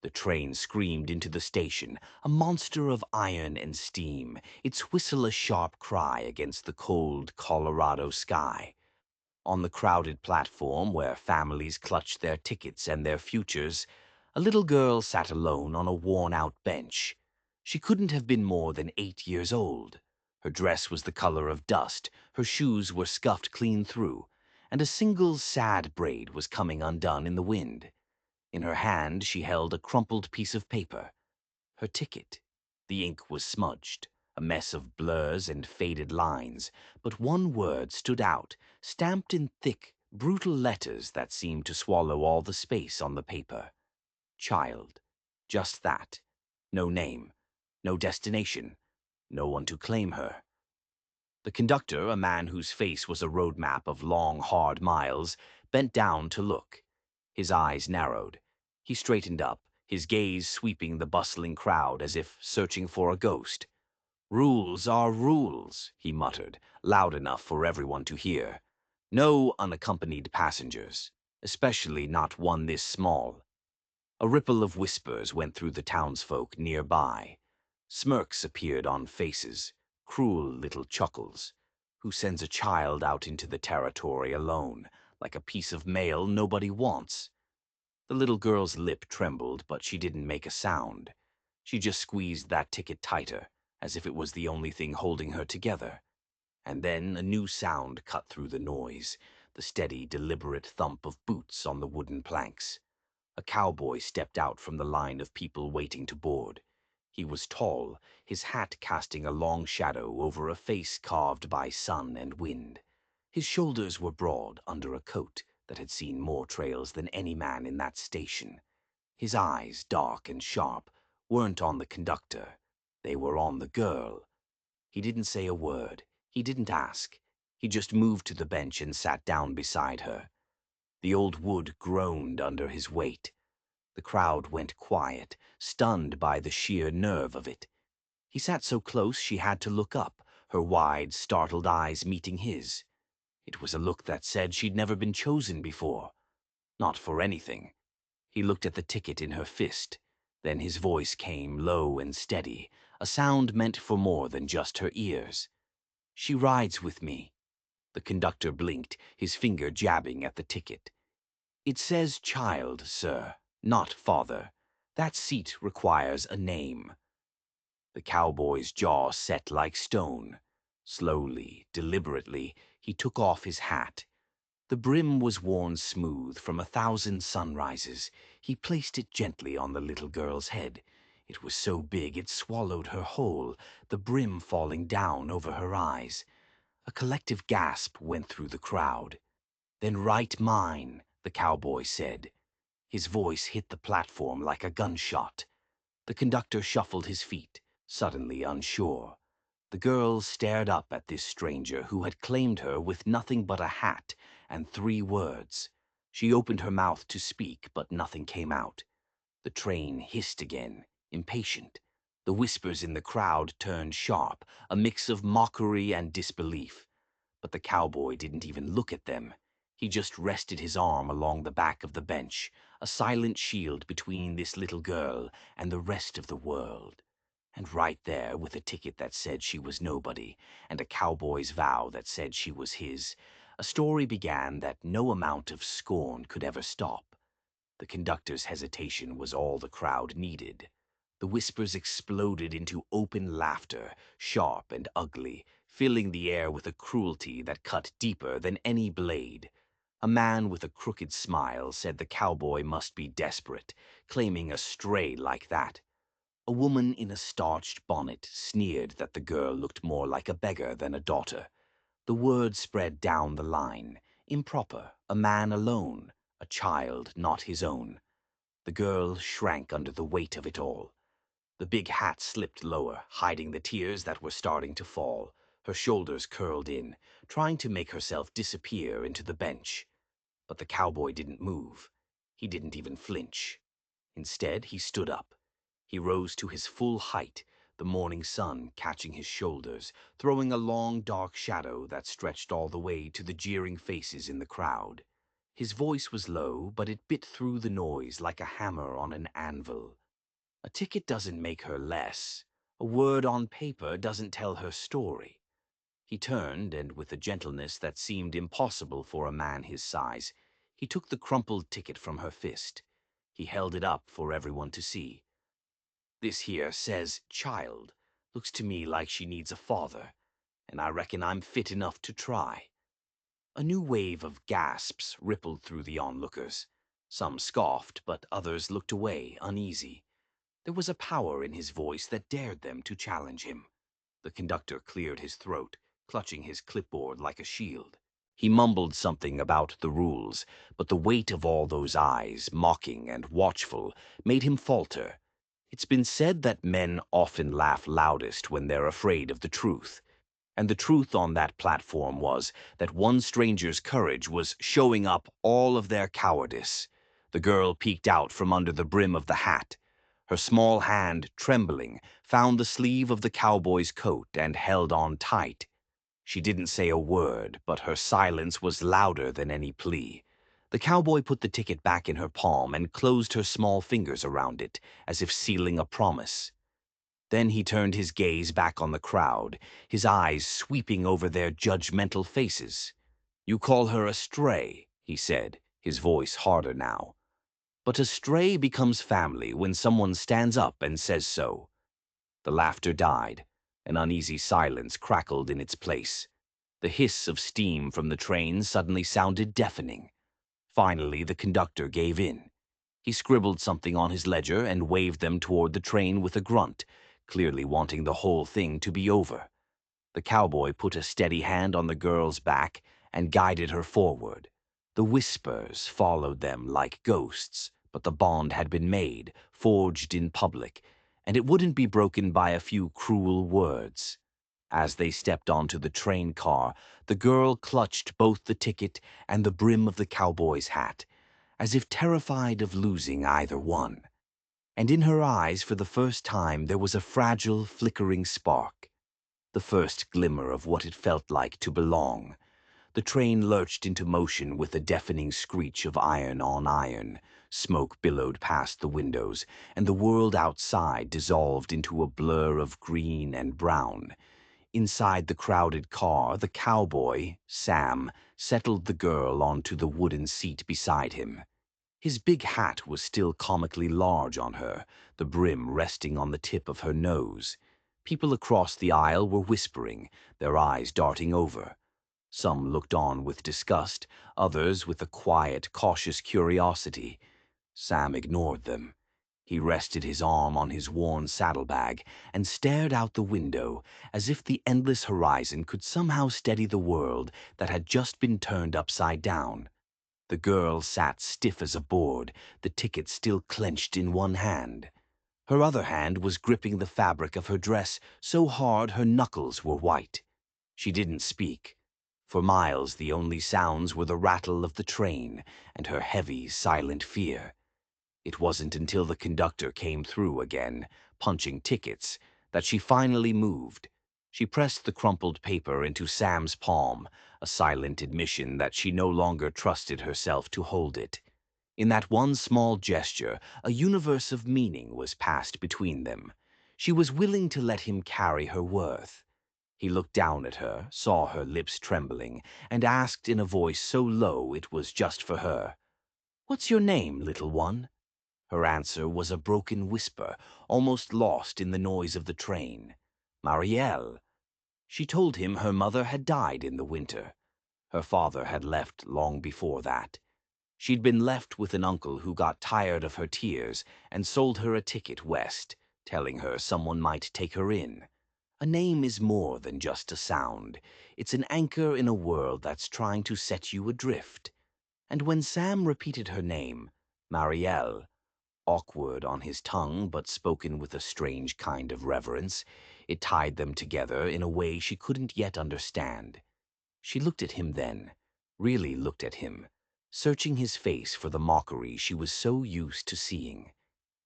The train screamed into the station, a monster of iron and steam, its whistle a sharp cry against the cold Colorado sky. On the crowded platform where families clutched their tickets and their futures, a little girl sat alone on a worn-out bench. She couldn't have been more than 8 years old. Her dress was the color of dust, her shoes were scuffed clean through, and a single sad braid was coming undone in the wind. In her hand she held a crumpled piece of paper. Her ticket. The ink was smudged, a mess of blurs and faded lines, but one word stood out, stamped in thick, brutal letters that seemed to swallow all the space on the paper. Child. Just that. No name. No destination. No one to claim her. The conductor, a man whose face was a road map of long, hard miles, bent down to look. His eyes narrowed. He straightened up, his gaze sweeping the bustling crowd as if searching for a ghost. "Rules are rules," he muttered, loud enough for everyone to hear. "No unaccompanied passengers, especially not one this small." A ripple of whispers went through the townsfolk nearby. Smirks appeared on faces, cruel little chuckles. Who sends a child out into the territory alone, like a piece of mail nobody wants? The little girl's lip trembled, but she didn't make a sound. She just squeezed that ticket tighter, as if it was the only thing holding her together. And then a new sound cut through the noise, the steady, deliberate thump of boots on the wooden planks. A cowboy stepped out from the line of people waiting to board. He was tall, his hat casting a long shadow over a face carved by sun and wind. His shoulders were broad under a coat that had seen more trails than any man in that station. His eyes, dark and sharp, weren't on the conductor. They were on the girl. He didn't say a word. He didn't ask. He just moved to the bench and sat down beside her. The old wood groaned under his weight. The crowd went quiet, stunned by the sheer nerve of it. He sat so close she had to look up, her wide, startled eyes meeting his. It was a look that said she'd never been chosen before. Not for anything. He looked at the ticket in her fist. Then his voice came low and steady, a sound meant for more than just her ears. "She rides with me." The conductor blinked, his finger jabbing at the ticket. "It says child, sir, not father. That seat requires a name." The cowboy's jaw set like stone. Slowly, deliberately, he took off his hat. The brim was worn smooth from 1,000 sunrises. He placed it gently on the little girl's head. It was so big it swallowed her whole, the brim falling down over her eyes. A collective gasp went through the crowd. "Then write mine," the cowboy said. His voice hit the platform like a gunshot. The conductor shuffled his feet, suddenly unsure. The girl stared up at this stranger who had claimed her with nothing but a hat and 3 words. She opened her mouth to speak, but nothing came out. The train hissed again, impatient. The whispers in the crowd turned sharp, a mix of mockery and disbelief. But the cowboy didn't even look at them. He just rested his arm along the back of the bench, a silent shield between this little girl and the rest of the world. And right there, with a ticket that said she was nobody, and a cowboy's vow that said she was his, a story began that no amount of scorn could ever stop. The conductor's hesitation was all the crowd needed. The whispers exploded into open laughter, sharp and ugly, filling the air with a cruelty that cut deeper than any blade. A man with a crooked smile said the cowboy must be desperate, claiming a stray like that. A woman in a starched bonnet sneered that the girl looked more like a beggar than a daughter. The word spread down the line. Improper, a man alone, a child not his own. The girl shrank under the weight of it all. The big hat slipped lower, hiding the tears that were starting to fall. Her shoulders curled in, trying to make herself disappear into the bench. But the cowboy didn't move. He didn't even flinch. Instead, he stood up. He rose to his full height, the morning sun catching his shoulders, throwing a long dark shadow that stretched all the way to the jeering faces in the crowd. His voice was low, but it bit through the noise like a hammer on an anvil. A ticket doesn't make her less. A word on paper doesn't tell her story. He turned, and with a gentleness that seemed impossible for a man his size, he took the crumpled ticket from her fist. He held it up for everyone to see. "This here says child. Looks to me like she needs a father, and I reckon I'm fit enough to try." A new wave of gasps rippled through the onlookers. Some scoffed, but others looked away, uneasy. There was a power in his voice that dared them to challenge him. The conductor cleared his throat, clutching his clipboard like a shield. He mumbled something about the rules, but the weight of all those eyes, mocking and watchful, made him falter. It's been said that men often laugh loudest when they're afraid of the truth. And the truth on that platform was that one stranger's courage was showing up all of their cowardice. The girl peeked out from under the brim of the hat. Her small hand, trembling, found the sleeve of the cowboy's coat and held on tight. She didn't say a word, but her silence was louder than any plea. The cowboy put the ticket back in her palm and closed her small fingers around it, as if sealing a promise. Then he turned his gaze back on the crowd, his eyes sweeping over their judgmental faces. "You call her a stray," he said, his voice harder now. "But a stray becomes family when someone stands up and says so." The laughter died. An uneasy silence crackled in its place. The hiss of steam from the train suddenly sounded deafening. Finally, the conductor gave in. He scribbled something on his ledger and waved them toward the train with a grunt, clearly wanting the whole thing to be over. The cowboy put a steady hand on the girl's back and guided her forward. The whispers followed them like ghosts, but the bond had been made, forged in public, and it wouldn't be broken by a few cruel words. As they stepped onto the train car, the girl clutched both the ticket and the brim of the cowboy's hat, as if terrified of losing either one. And in her eyes, for the first time, there was a fragile, flickering spark, the first glimmer of what it felt like to belong. The train lurched into motion with a deafening screech of iron on iron. Smoke billowed past the windows, and the world outside dissolved into a blur of green and brown. Inside the crowded car, the cowboy, Sam, settled the girl onto the wooden seat beside him. His big hat was still comically large on her, the brim resting on the tip of her nose. People across the aisle were whispering, their eyes darting over. Some looked on with disgust, others with a quiet, cautious curiosity. Sam ignored them. He rested his arm on his worn saddlebag and stared out the window as if the endless horizon could somehow steady the world that had just been turned upside down. The girl sat stiff as a board, the ticket still clenched in one hand. Her other hand was gripping the fabric of her dress so hard her knuckles were white. She didn't speak. For miles the only sounds were the rattle of the train and her heavy, silent fear. It wasn't until the conductor came through again, punching tickets, that she finally moved. She pressed the crumpled paper into Sam's palm, a silent admission that she no longer trusted herself to hold it. In that one small gesture, a universe of meaning was passed between them. She was willing to let him carry her worth. He looked down at her, saw her lips trembling, and asked in a voice so low it was just for her, "What's your name, little one?" Her answer was a broken whisper, almost lost in the noise of the train. "Marielle." She told him her mother had died in the winter. Her father had left long before that. She'd been left with an uncle who got tired of her tears and sold her a ticket west, telling her someone might take her in. A name is more than just a sound. It's an anchor in a world that's trying to set you adrift. And when Sam repeated her name, Marielle, awkward on his tongue but spoken with a strange kind of reverence, it tied them together in a way she couldn't yet understand. She looked at him then, really looked at him, searching his face for the mockery she was so used to seeing.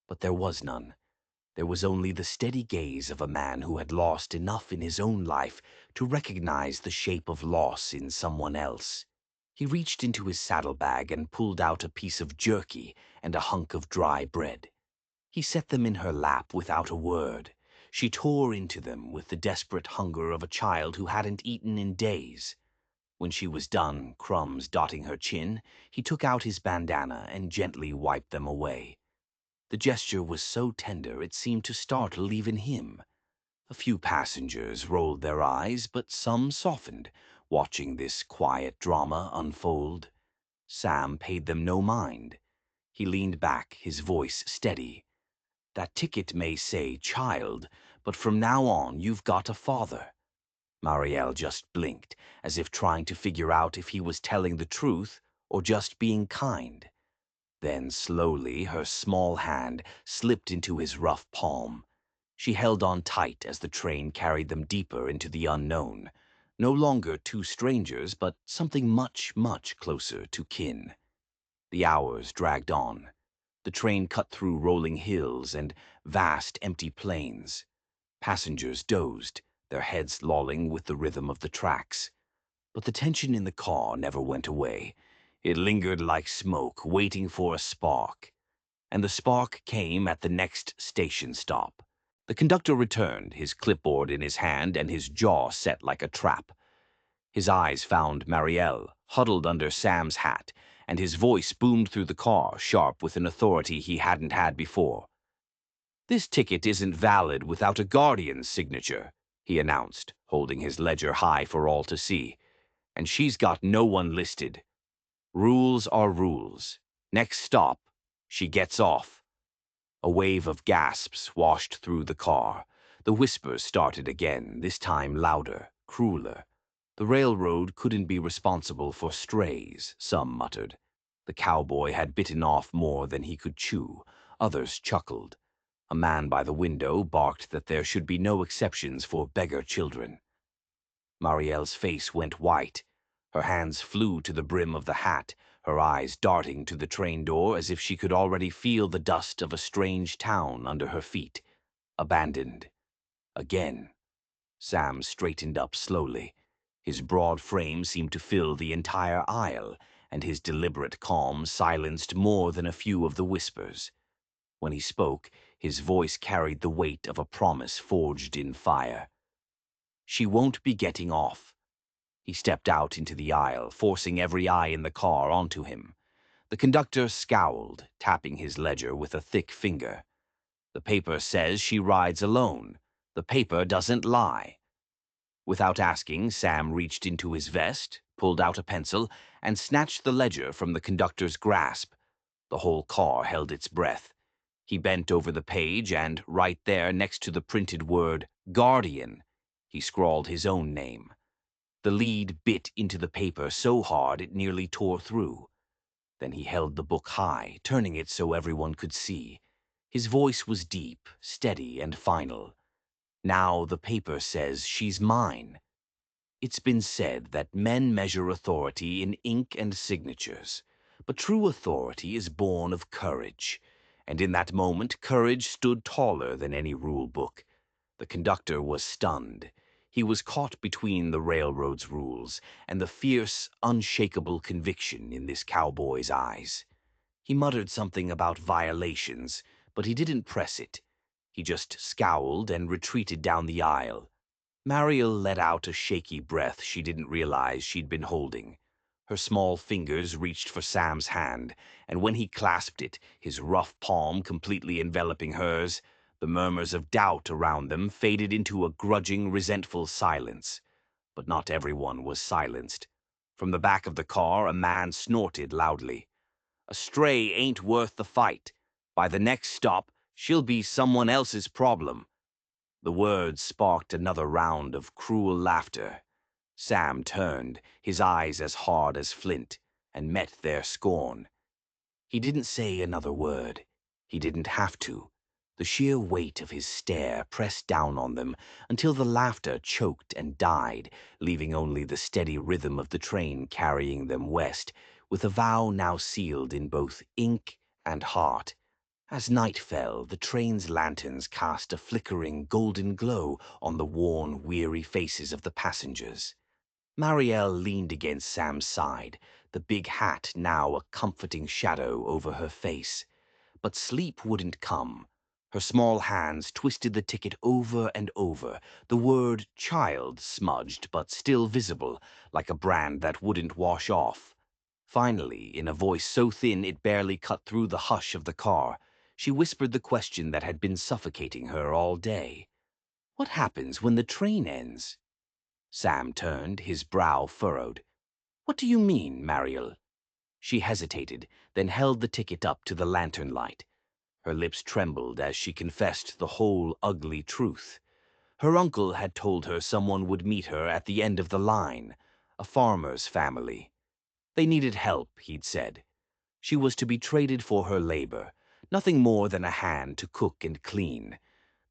But there was none. There was only the steady gaze of a man who had lost enough in his own life to recognize the shape of loss in someone else. He reached into his saddlebag and pulled out a piece of jerky and a hunk of dry bread. He set them in her lap without a word. She tore into them with the desperate hunger of a child who hadn't eaten in days. When she was done, crumbs dotting her chin, he took out his bandana and gently wiped them away. The gesture was so tender it seemed to startle even him. A few passengers rolled their eyes, but some softened, watching this quiet drama unfold. Sam paid them no mind. He leaned back, his voice steady. "That ticket may say child, but from now on you've got a father." Marielle just blinked, as if trying to figure out if he was telling the truth or just being kind. Then slowly her small hand slipped into his rough palm. She held on tight as the train carried them deeper into the unknown. No longer two strangers, but something much, much closer to kin. The hours dragged on. The train cut through rolling hills and vast empty plains. Passengers dozed, their heads lolling with the rhythm of the tracks. But the tension in the car never went away. It lingered like smoke, waiting for a spark. And the spark came at the next station stop. The conductor returned, his clipboard in his hand and his jaw set like a trap. His eyes found Marielle, huddled under Sam's hat, and his voice boomed through the car, sharp with an authority he hadn't had before. "This ticket isn't valid without a guardian's signature," he announced, holding his ledger high for all to see. "And she's got no one listed. Rules are rules. Next stop, she gets off." A wave of gasps washed through the car. The whispers started again, this time louder, crueler. The railroad couldn't be responsible for strays, some muttered. The cowboy had bitten off more than he could chew. Others chuckled. A man by the window barked that there should be no exceptions for beggar children. Marielle's face went white. Her hands flew to the brim of the hat, her eyes darting to the train door as if she could already feel the dust of a strange town under her feet. Abandoned. Again. Sam straightened up slowly. His broad frame seemed to fill the entire aisle, and his deliberate calm silenced more than a few of the whispers. When he spoke, his voice carried the weight of a promise forged in fire. "She won't be getting off." He stepped out into the aisle, forcing every eye in the car onto him. The conductor scowled, tapping his ledger with a thick finger. "The paper says she rides alone. The paper doesn't lie." Without asking, Sam reached into his vest, pulled out a pencil, and snatched the ledger from the conductor's grasp. The whole car held its breath. He bent over the page and, right there next to the printed word, Guardian, he scrawled his own name. The lead bit into the paper so hard it nearly tore through. Then he held the book high, turning it so everyone could see. His voice was deep, steady, and final. "Now the paper says she's mine." It's been said that men measure authority in ink and signatures, but true authority is born of courage. And in that moment, courage stood taller than any rule book. The conductor was stunned. He was caught between the railroad's rules and the fierce, unshakable conviction in this cowboy's eyes. He muttered something about violations, but he didn't press it. He just scowled and retreated down the aisle. Mariel let out a shaky breath she didn't realize she'd been holding. Her small fingers reached for Sam's hand, and when he clasped it, his rough palm completely enveloping hers, the murmurs of doubt around them faded into a grudging, resentful silence. But not everyone was silenced. From the back of the car, a man snorted loudly. "A stray ain't worth the fight. By the next stop, she'll be someone else's problem." The words sparked another round of cruel laughter. Sam turned, his eyes as hard as flint, and met their scorn. He didn't say another word. He didn't have to. The sheer weight of his stare pressed down on them until the laughter choked and died, leaving only the steady rhythm of the train carrying them west, with a vow now sealed in both ink and heart. As night fell, the train's lanterns cast a flickering golden glow on the worn, weary faces of the passengers. Marielle leaned against Sam's side, the big hat now a comforting shadow over her face. But sleep wouldn't come. Her small hands twisted the ticket over and over, the word child smudged but still visible, like a brand that wouldn't wash off. Finally, in a voice so thin it barely cut through the hush of the car, she whispered the question that had been suffocating her all day. What happens when the train ends? Sam turned, his brow furrowed. What do you mean, Mariel? She hesitated, then held the ticket up to the lantern light. Her lips trembled as she confessed the whole ugly truth. Her uncle had told her someone would meet her at the end of the line, a farmer's family. They needed help, he'd said. She was to be traded for her labor, nothing more than a hand to cook and clean.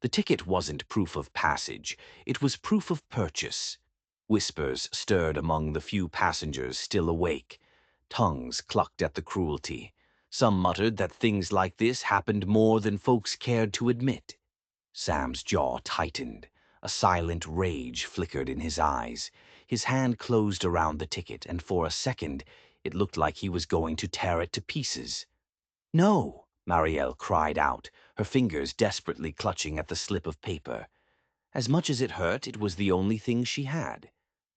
The ticket wasn't proof of passage, it was proof of purchase. Whispers stirred among the few passengers still awake. Tongues clucked at the cruelty. Some muttered that things like this happened more than folks cared to admit. Sam's jaw tightened. A silent rage flickered in his eyes. His hand closed around the ticket, and for a second it looked like he was going to tear it to pieces. No, Marielle cried out, her fingers desperately clutching at the slip of paper. As much as it hurt, it was the only thing she had,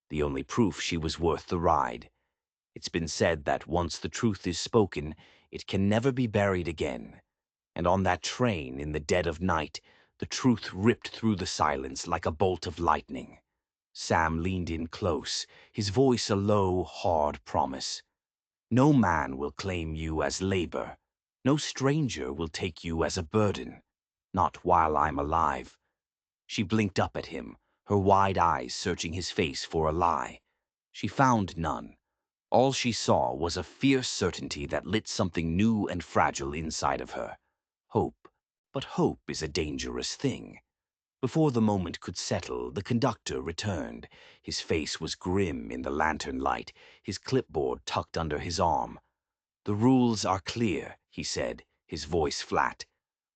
the only proof she was worth the ride. It's been said that once the truth is spoken, it can never be buried again. And on that train, in the dead of night, the truth ripped through the silence like a bolt of lightning. Sam leaned in close, his voice a low, hard promise. No man will claim you as labor. No stranger will take you as a burden. Not while I'm alive. She blinked up at him, her wide eyes searching his face for a lie. She found none. All she saw was a fierce certainty that lit something new and fragile inside of her. Hope. But hope is a dangerous thing. Before the moment could settle, the conductor returned. His face was grim in the lantern light, his clipboard tucked under his arm. The rules are clear, he said, his voice flat.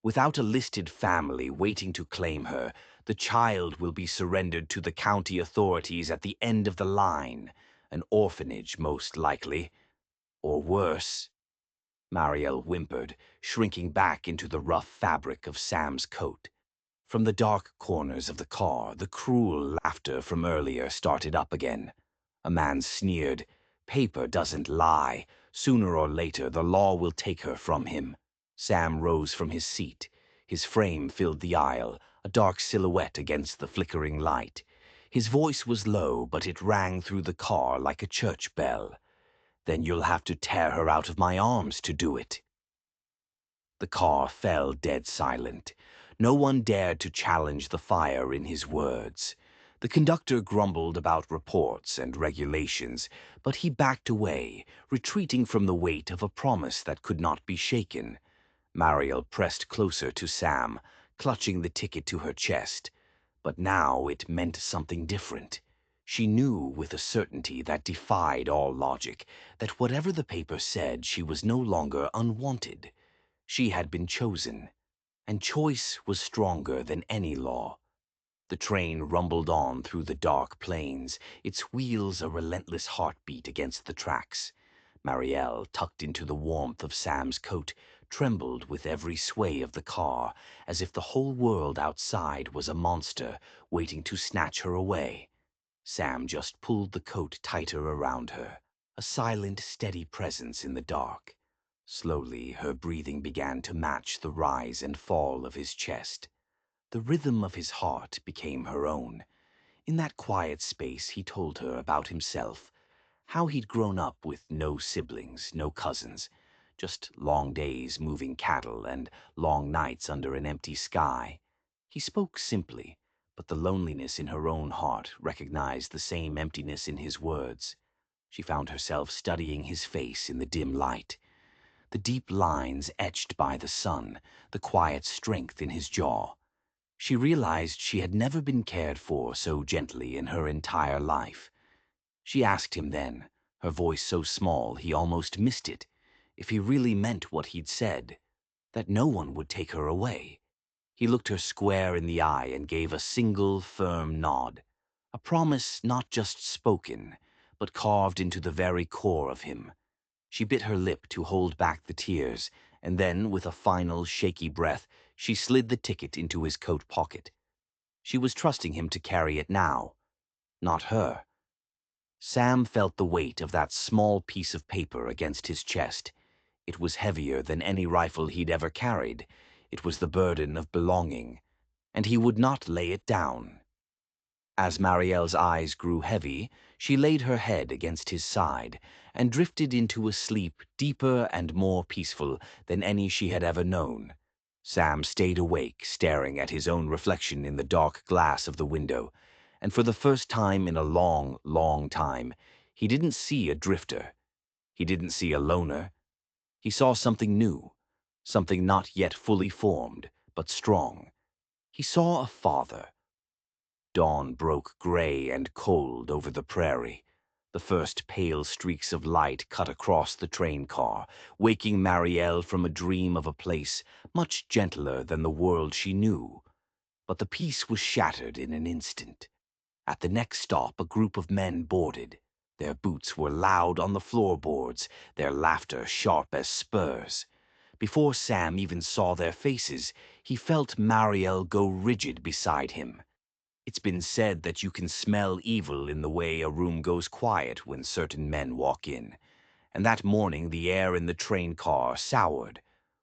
Without a listed family waiting to claim her, the child will be surrendered to the county authorities at the end of the line. An orphanage, most likely. Or worse. Mariel whimpered, shrinking back into the rough fabric of Sam's coat. From the dark corners of the car, the cruel laughter from earlier started up again. A man sneered, "Paper doesn't lie. Sooner or later, the law will take her from him." Sam rose from his seat. His frame filled the aisle, a dark silhouette against the flickering light. His voice was low, but it rang through the car like a church bell. "Then you'll have to tear her out of my arms to do it." The car fell dead silent. No one dared to challenge the fire in his words. The conductor grumbled about reports and regulations, but he backed away, retreating from the weight of a promise that could not be shaken. Mariel pressed closer to Sam, clutching the ticket to her chest. But now it meant something different. She knew with a certainty that defied all logic that whatever the paper said, she was no longer unwanted. She had been chosen, and choice was stronger than any law. The train rumbled on through the dark plains, its wheels a relentless heartbeat against the tracks. Marielle, tucked into the warmth of Sam's coat, trembled with every sway of the car, as if the whole world outside was a monster waiting to snatch her away. Sam just pulled the coat tighter around her, a silent, steady presence in the dark. Slowly, her breathing began to match the rise and fall of his chest. The rhythm of his heart became her own. In that quiet space, he told her about himself, how he'd grown up with no siblings, no cousins, just long days moving cattle and long nights under an empty sky. He spoke simply, but the loneliness in her own heart recognized the same emptiness in his words. She found herself studying his face in the dim light. The deep lines etched by the sun, the quiet strength in his jaw. She realized she had never been cared for so gently in her entire life. She asked him then, her voice so small he almost missed it, if he really meant what he'd said, that no one would take her away. He looked her square in the eye and gave a single firm nod, a promise not just spoken, but carved into the very core of him. She bit her lip to hold back the tears, and then, with a final shaky breath, she slid the ticket into his coat pocket. She was trusting him to carry it now, not her. Sam felt the weight of that small piece of paper against his chest. It was heavier than any rifle he'd ever carried. It was the burden of belonging, and he would not lay it down. As Marielle's eyes grew heavy, she laid her head against his side and drifted into a sleep deeper and more peaceful than any she had ever known. Sam stayed awake, staring at his own reflection in the dark glass of the window, and for the first time in a long, long time, he didn't see a drifter. He didn't see a loner. He saw something new, something not yet fully formed, but strong. He saw a father. Dawn broke gray and cold over the prairie. The first pale streaks of light cut across the train car, waking Marielle from a dream of a place much gentler than the world she knew. But the peace was shattered in an instant. At the next stop, a group of men boarded. Their boots were loud on the floorboards, their laughter sharp as spurs. Before Sam even saw their faces, he felt Marielle go rigid beside him. It's been said that you can smell evil in the way a room goes quiet when certain men walk in. And that morning the air in the train car soured.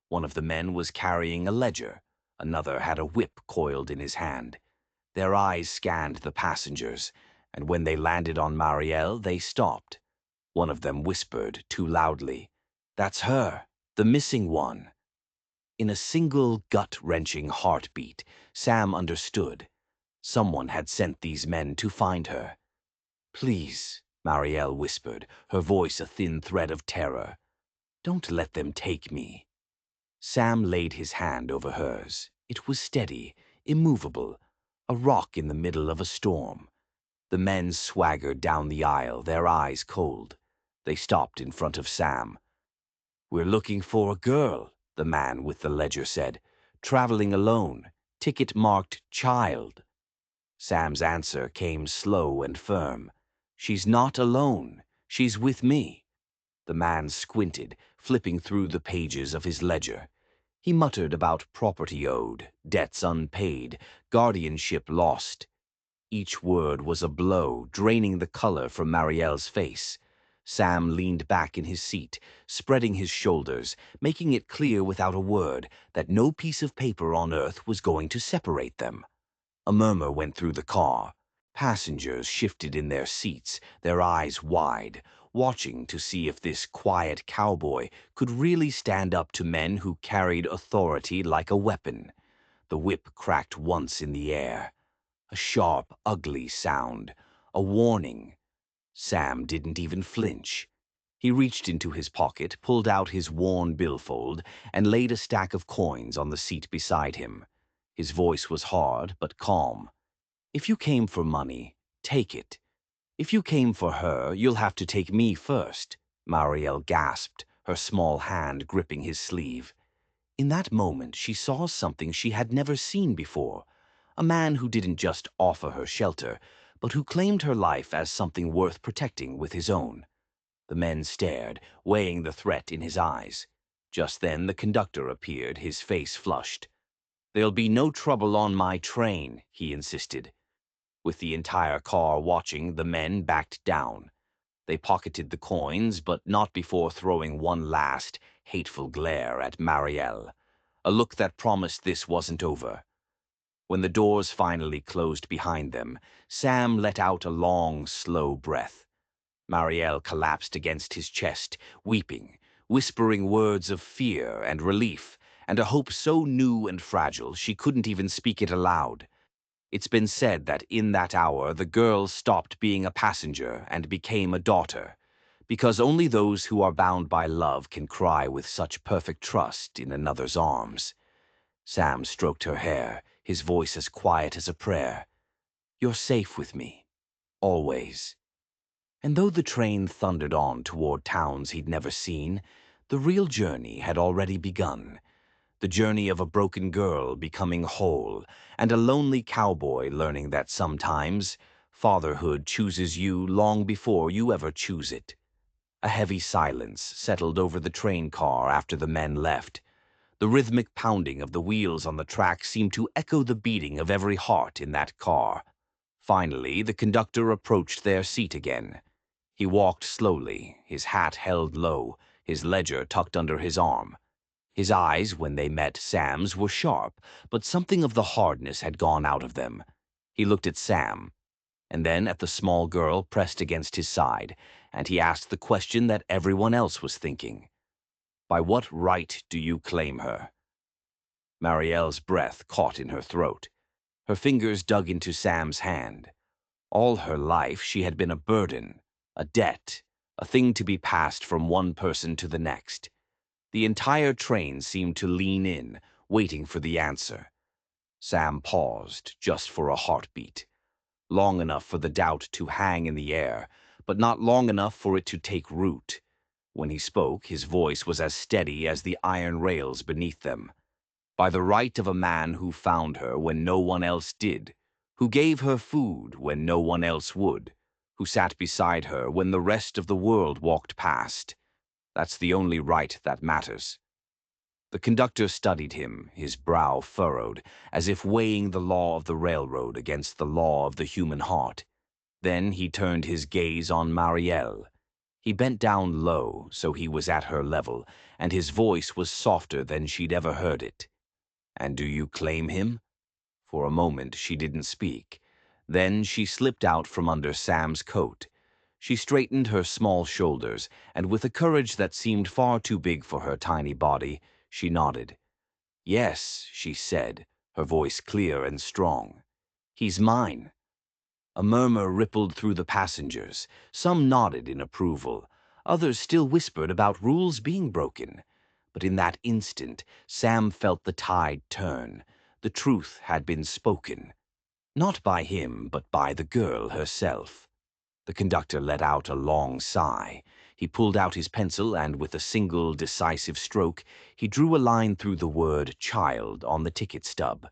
One of the men was carrying a ledger. Another had a whip coiled in his hand. Their eyes scanned the passengers, and when they landed on Marielle, they stopped. One of them whispered, too loudly, "That's her, the missing one." In a single gut-wrenching heartbeat, Sam understood. Someone had sent these men to find her. "Please," Marielle whispered, her voice a thin thread of terror. "Don't let them take me." Sam laid his hand over hers. It was steady, immovable, a rock in the middle of a storm. The men swaggered down the aisle, their eyes cold. They stopped in front of Sam. "We're looking for a girl," the man with the ledger said. "Traveling alone. Ticket marked child." Sam's answer came slow and firm. "She's not alone. She's with me." The man squinted, flipping through the pages of his ledger. He muttered about property owed, debts unpaid, guardianship lost. Each word was a blow, draining the color from Marielle's face. Sam leaned back in his seat, spreading his shoulders, making it clear without a word that no piece of paper on earth was going to separate them. A murmur went through the car. Passengers shifted in their seats, their eyes wide, watching to see if this quiet cowboy could really stand up to men who carried authority like a weapon. The whip cracked once in the air. A sharp, ugly sound. A warning. Sam didn't even flinch. He reached into his pocket, pulled out his worn billfold, and laid a stack of coins on the seat beside him. His voice was hard, but calm. "If you came for money, take it. If you came for her, you'll have to take me first," Marielle gasped, her small hand gripping his sleeve. In that moment, she saw something she had never seen before. A man who didn't just offer her shelter, but who claimed her life as something worth protecting with his own. The men stared, weighing the threat in his eyes. Just then the conductor appeared, his face flushed. "There'll be no trouble on my train," he insisted. With the entire car watching, the men backed down. They pocketed the coins, but not before throwing one last, hateful glare at Marielle, a look that promised this wasn't over. When the doors finally closed behind them, Sam let out a long, slow breath. Marielle collapsed against his chest, weeping, whispering words of fear and relief, and a hope so new and fragile she couldn't even speak it aloud. It's been said that in that hour the girl stopped being a passenger and became a daughter, because only those who are bound by love can cry with such perfect trust in another's arms. Sam stroked her hair, his voice as quiet as a prayer. "You're safe with me. Always." And though the train thundered on toward towns he'd never seen, the real journey had already begun. The journey of a broken girl becoming whole, and a lonely cowboy learning that sometimes Fatherhood chooses you long before you ever choose it. A heavy silence settled over the train car after the men left. The rhythmic pounding of the wheels on the track seemed to echo the beating of every heart in that car. Finally, the conductor approached their seat again. He walked slowly, his hat held low, his ledger tucked under his arm. His eyes, when they met Sam's, were sharp, but something of the hardness had gone out of them. He looked at Sam, and then at the small girl pressed against his side, and he asked the question that everyone else was thinking. By what right do you claim her? Marielle's breath caught in her throat. Her fingers dug into Sam's hand. All her life she had been a burden, a debt, a thing to be passed from one person to the next. The entire train seemed to lean in, waiting for the answer. Sam paused, just for a heartbeat. Long enough for the doubt to hang in the air, but not long enough for it to take root. When he spoke, his voice was as steady as the iron rails beneath them. By the right of a man who found her when no one else did, who gave her food when no one else would, who sat beside her when the rest of the world walked past. That's the only right that matters. The conductor studied him, his brow furrowed, as if weighing the law of the railroad against the law of the human heart. Then he turned his gaze on Marielle. He bent down low, so he was at her level, and his voice was softer than she'd ever heard it. And do you claim him? For a moment she didn't speak. Then she slipped out from under Sam's coat. She straightened her small shoulders, and with a courage that seemed far too big for her tiny body, she nodded. Yes, she said, her voice clear and strong. He's mine. A murmur rippled through the passengers. Some nodded in approval. Others still whispered about rules being broken. But in that instant, Sam felt the tide turn. The truth had been spoken. Not by him, but by the girl herself. The conductor let out a long sigh. He pulled out his pencil and, with a single decisive stroke, he drew a line through the word child on the ticket stub.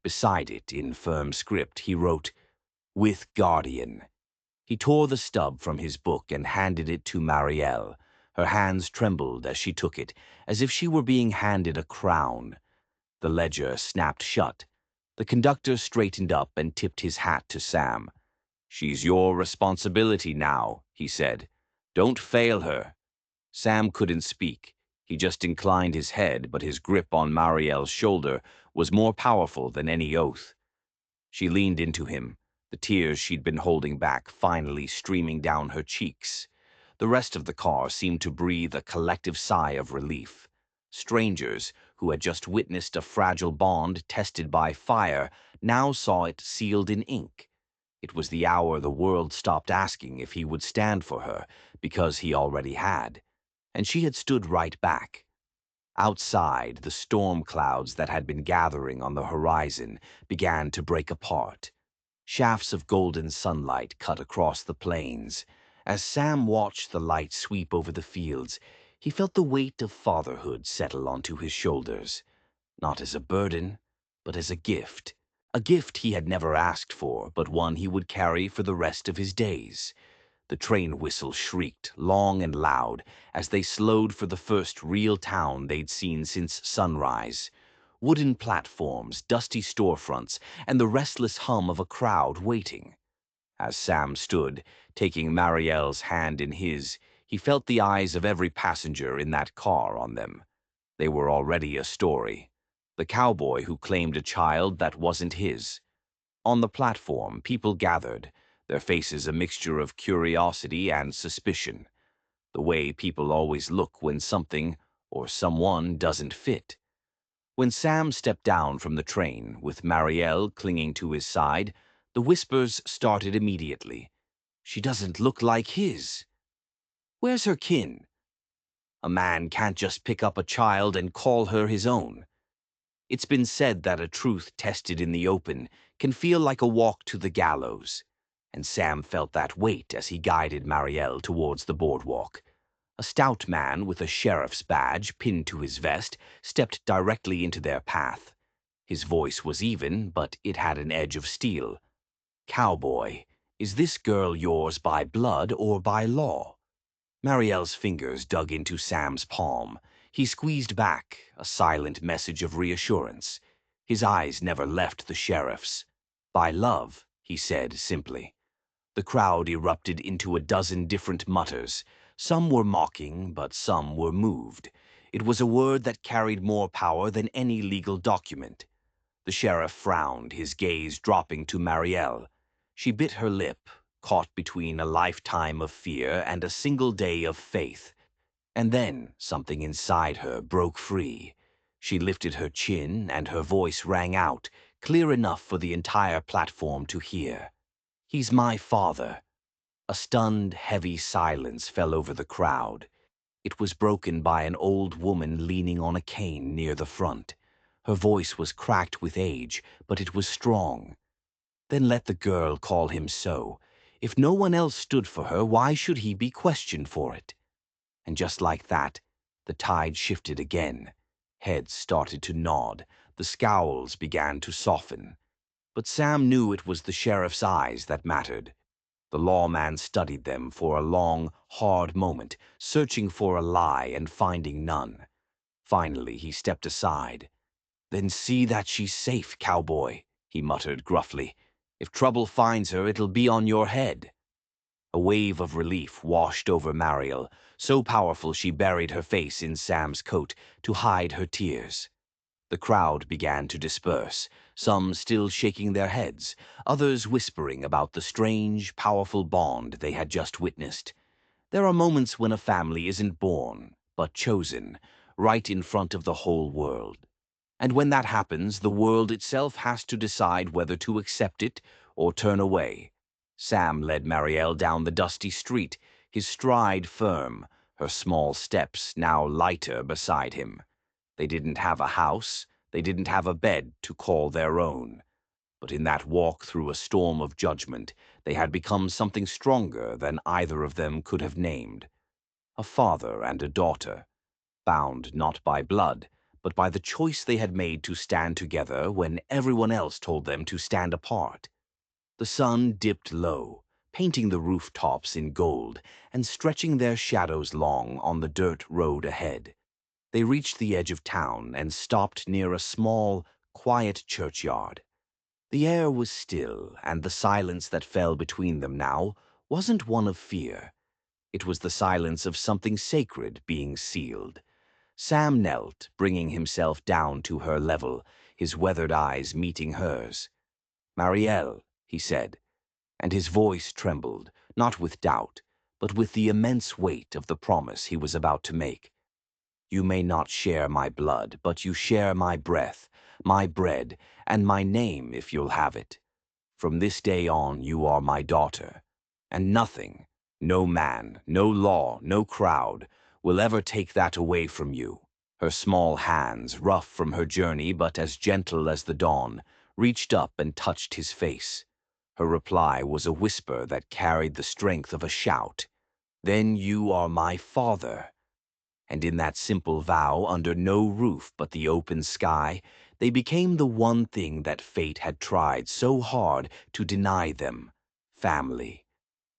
Beside it, in firm script, he wrote, with guardian. He tore the stub from his book and handed it to Marielle. Her hands trembled as she took it, as if she were being handed a crown. The ledger snapped shut. The conductor straightened up and tipped his hat to Sam. She's your responsibility now, he said. Don't fail her. Sam couldn't speak. He just inclined his head, but his grip on Marielle's shoulder was more powerful than any oath. She leaned into him, the tears she'd been holding back finally streaming down her cheeks. The rest of the car seemed to breathe a collective sigh of relief. Strangers, who had just witnessed a fragile bond tested by fire, now saw it sealed in ink. It was the hour the world stopped asking if he would stand for her, because he already had. And she had stood right back. Outside, the storm clouds that had been gathering on the horizon began to break apart. Shafts of golden sunlight cut across the plains. As Sam watched the light sweep over the fields, he felt the weight of fatherhood settle onto his shoulders. Not as a burden, but as a gift. A gift he had never asked for, but one he would carry for the rest of his days. The train whistle shrieked, long and loud, as they slowed for the first real town they'd seen since sunrise. Wooden platforms, dusty storefronts, and the restless hum of a crowd waiting. As Sam stood, taking Marielle's hand in his, he felt the eyes of every passenger in that car on them. They were already a story. The cowboy who claimed a child that wasn't his. On the platform, people gathered, their faces a mixture of curiosity and suspicion. The way people always look when something or someone doesn't fit. When Sam stepped down from the train, with Marielle clinging to his side, the whispers started immediately. She doesn't look like his. Where's her kin? A man can't just pick up a child and call her his own. It's been said that a truth tested in the open can feel like a walk to the gallows, and Sam felt that weight as he guided Marielle towards the boardwalk. A stout man with a sheriff's badge pinned to his vest stepped directly into their path. His voice was even, but it had an edge of steel. Cowboy, Is this girl yours by blood or by law? Marielle's fingers dug into Sam's palm. He squeezed back, a silent message of reassurance. His eyes never left the sheriff's. By love, he said simply. The crowd erupted into a dozen different mutters. Some were mocking, but some were moved. It was a word that carried more power than any legal document. The sheriff frowned, his gaze dropping to Marielle. She bit her lip, caught between a lifetime of fear and a single day of faith. And then something inside her broke free. She lifted her chin, and her voice rang out, clear enough for the entire platform to hear. He's my father. A stunned, heavy silence fell over the crowd. It was broken by an old woman leaning on a cane near the front. Her voice was cracked with age, but it was strong. Then let the girl call him so. If no one else stood for her, why should he be questioned for it? And just like that, the tide shifted again. Heads started to nod. The scowls began to soften. But Sam knew it was the sheriff's eyes that mattered. The lawman studied them for a long, hard moment, searching for a lie and finding none. Finally, he stepped aside. "Then see that she's safe, cowboy," he muttered gruffly. "If trouble finds her, it'll be on your head." A wave of relief washed over Mariel, so powerful she buried her face in Sam's coat to hide her tears. The crowd began to disperse, some still shaking their heads, others whispering about the strange, powerful bond they had just witnessed. There are moments when a family isn't born, but chosen, right in front of the whole world. And when that happens, the world itself has to decide whether to accept it or turn away. Sam led Marielle down the dusty street, his stride firm, her small steps now lighter beside him. They didn't have a house, they didn't have a bed to call their own. But in that walk through a storm of judgment, they had become something stronger than either of them could have named. A father and a daughter, bound not by blood, but by the choice they had made to stand together when everyone else told them to stand apart. The sun dipped low, painting the rooftops in gold and stretching their shadows long on the dirt road ahead. They reached the edge of town and stopped near a small, quiet churchyard. The air was still, and the silence that fell between them now wasn't one of fear. It was the silence of something sacred being sealed. Sam knelt, bringing himself down to her level, his weathered eyes meeting hers. "Marielle," he said, and his voice trembled, not with doubt, but with the immense weight of the promise he was about to make. "You may not share my blood, but you share my breath, my bread, and my name if you'll have it. From this day on, you are my daughter, and nothing, no man, no law, no crowd, will ever take that away from you." Her small hands, rough from her journey but as gentle as the dawn, reached up and touched his face. Her reply was a whisper that carried the strength of a shout. "Then you are my father." And in that simple vow, under no roof but the open sky, they became the one thing that fate had tried so hard to deny them: family.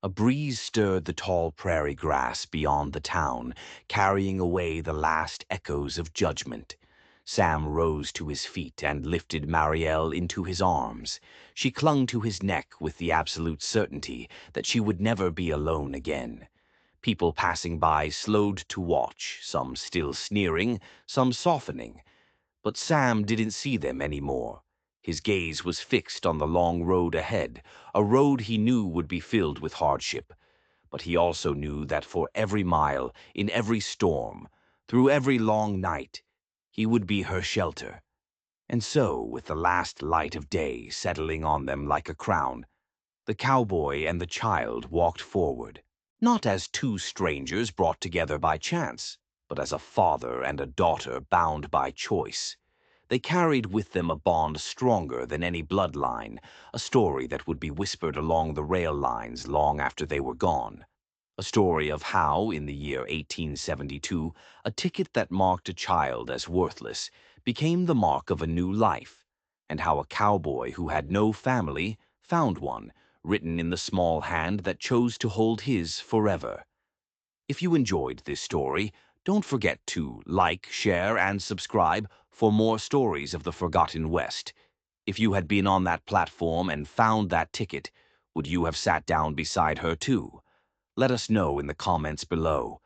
A breeze stirred the tall prairie grass beyond the town, carrying away the last echoes of judgment. Sam rose to his feet and lifted Marielle into his arms. She clung to his neck with the absolute certainty that she would never be alone again. People passing by slowed to watch, some still sneering, some softening. But Sam didn't see them anymore. His gaze was fixed on the long road ahead, a road he knew would be filled with hardship. But he also knew that for every mile, in every storm, through every long night, he would be her shelter. And so, with the last light of day settling on them like a crown, the cowboy and the child walked forward. Not as two strangers brought together by chance, but as a father and a daughter bound by choice. They carried with them a bond stronger than any bloodline, a story that would be whispered along the rail lines long after they were gone. A story of how, in the year 1872, a ticket that marked a child as worthless became the mark of a new life, and how a cowboy who had no family found one, written in the small hand that chose to hold his forever. If you enjoyed this story, don't forget to like, share, and subscribe for more stories of the Forgotten West. If you had been on that platform and found that ticket, would you have sat down beside her too? Let us know in the comments below.